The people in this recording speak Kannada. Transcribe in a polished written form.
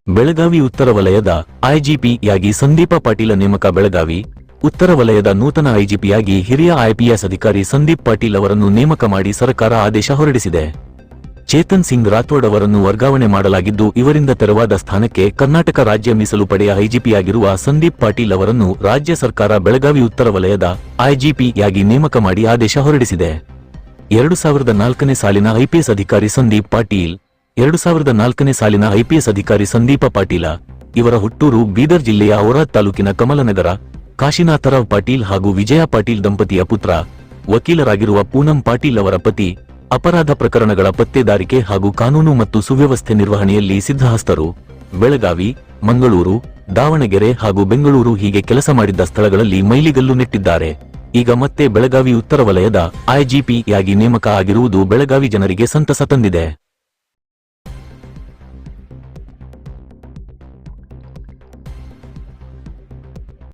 ಬೆಳಗಾವಿ ಉತ್ತರ ವಲಯದ ಐಜಿಪಿಯಾಗಿ ಸಂದೀಪ ಪಾಟೀಲ ನೇಮಕ. ಬೆಳಗಾವಿ ಉತ್ತರ ವಲಯದ ನೂತನ ಐಜಿಪಿಯಾಗಿ ಹಿರಿಯ ಐಪಿಎಸ್ ಅಧಿಕಾರಿ ಸಂದೀಪ್ ಪಾಟೀಲ್ ಅವರನ್ನು ನೇಮಕ ಮಾಡಿ ಸರ್ಕಾರ ಆದೇಶ ಹೊರಡಿಸಿದೆ. ಚೇತನ್ ಸಿಂಗ್ ರಾಥೋಡ್ ಅವರನ್ನು ವರ್ಗಾವಣೆ ಮಾಡಲಾಗಿದ್ದು, ಇವರಿಂದ ತೆರವಾದ ಸ್ಥಾನಕ್ಕೆ ಕರ್ನಾಟಕ ರಾಜ್ಯ ಮೀಸಲು ಪಡೆಯ ಐಜಿಪಿಯಾಗಿರುವ ಸಂದೀಪ್ ಪಾಟೀಲ್ ಅವರನ್ನು ರಾಜ್ಯ ಸರ್ಕಾರ ಬೆಳಗಾವಿ ಉತ್ತರ ವಲಯದ ಐಜಿಪಿಯಾಗಿ ನೇಮಕ ಮಾಡಿ ಆದೇಶ ಹೊರಡಿಸಿದೆ. 2004ನೇ ಸಾಲಿನ ಐಪಿಎಸ್ ಅಧಿಕಾರಿ ಸಂದೀಪ್ ಪಾಟೀಲ್ 2004ನೇ ಸಾಲಿನ ಐಪಿಎಸ್ ಅಧಿಕಾರಿ ಸಂದೀಪ ಪಾಟೀಲ ಇವರ ಹುಟ್ಟೂರು ಬೀದರ್ ಜಿಲ್ಲೆಯ ಔರಾದ್ ತಾಲೂಕಿನ ಕಮಲನಗರ. ಕಾಶಿನಾಥರಾವ್ ಪಾಟೀಲ್ ಹಾಗೂ ವಿಜಯ ಪಾಟೀಲ್ ದಂಪತಿಯ ಪುತ್ರ. ವಕೀಲರಾಗಿರುವ ಪೂನಂ ಪಾಟೀಲ್ ಅವರ ಪತಿ. ಅಪರಾಧ ಪ್ರಕರಣಗಳ ಪತ್ತೆದಾರಿಕೆ ಹಾಗೂ ಕಾನೂನು ಮತ್ತು ಸುವ್ಯವಸ್ಥೆ ನಿರ್ವಹಣೆಯಲ್ಲಿ ಸಿದ್ಧಹಸ್ತರು. ಬೆಳಗಾವಿ, ಮಂಗಳೂರು, ದಾವಣಗೆರೆ ಹಾಗೂ ಬೆಂಗಳೂರು ಹೀಗೆ ಕೆಲಸ ಮಾಡಿದ್ದ ಸ್ಥಳಗಳಲ್ಲಿ ಮೈಲಿಗಲ್ಲು ನೆಟ್ಟಿದ್ದಾರೆ. ಈಗ ಮತ್ತೆ ಬೆಳಗಾವಿ ಉತ್ತರ ವಲಯದ ಐಜಿಪಿಯಾಗಿ ನೇಮಕ ಆಗಿರುವುದು ಬೆಳಗಾವಿ ಜನರಿಗೆ ಸಂತಸ ತಂದಿದೆ.